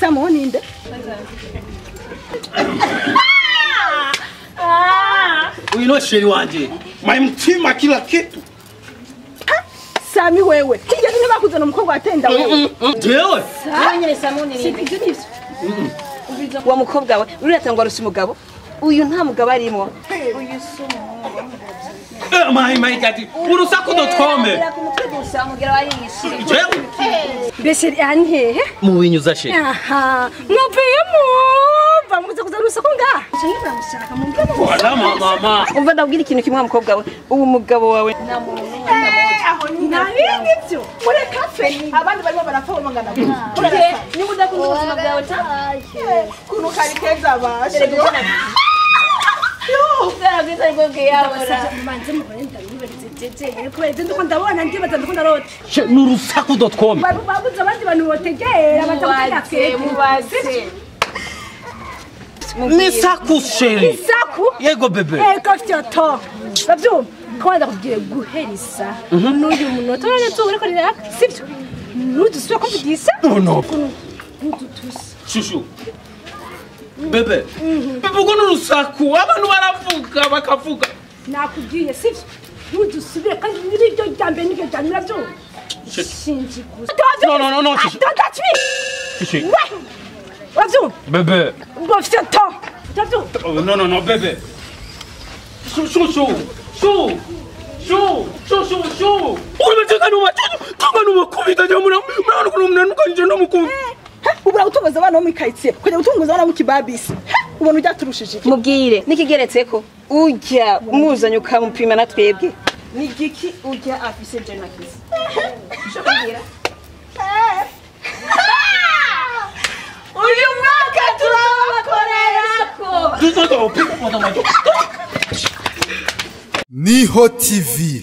Samo ninde? Uyu no sheri wanje. Mtima kila kitu. Sami wewe. Kigeze ntibakuzana umukobwa atenda wewe. Jewe. Nyine Samo ninde? Wa mukobwa we uratangwa rusi mugabo. Uyu nta mugabo arimo. Uyu sumu. My daddy. Urusaku.com. Mbese ani hehe? Mu binyuza she. Aha. Mwavuye muva muza kuza rusako nga. Cyangwa mushaka mu ngabo. Wala mama. Umva ndabwira ikintu kimwe mukobwa we. Ubu mugabo wawe nta muntu nabyo. Muri cafe abandi barimo barapfa bamangana. ni mudakunda ubuzima bwawe ta. Kuno kari keza bashe. Yo, ndageza rwego yabara. Manze muhenda niberetse kubera ndiko ndabona ndibaza ndiko ndarota. Nurusaku.com. Babuze abandi bantu botegera batakutega twese. Mubaze. Nisaku sheri. Saku? Yego bebe. Kafite to. Babyo. Kwanda kugiye guherisa. N'uyu munota none tubure ko riraka. Sibyo. Nudusubira kumvugisa? No. Nudutusa. Shushu. Bebe. Bebe uko nurusaku abantu baravuga bakavuga. Nakugiye sibyo. Nudusubire kandi niryo jambe niryo jambe nabyo. Shinji gusa. No. Don't Shushu. Babyo. Bebe. Bafite to. Babyo. No, bebe. Shushu. Urumeteka kubita jamuna. Mwana kunumna kanje no mukubi. Ubura utungoza abana bo mu kayitse. Kujya utungoza abana mu kibabisi. Ubona ujya turushije. Mubwire nikigeretseko ujya umuzanye ukamupima na twebwe. Ni giki ujya afise je na kisi. Shakira. Uyu mwaka turabakorerako. Tuzo piko kwa majo. Niho TV.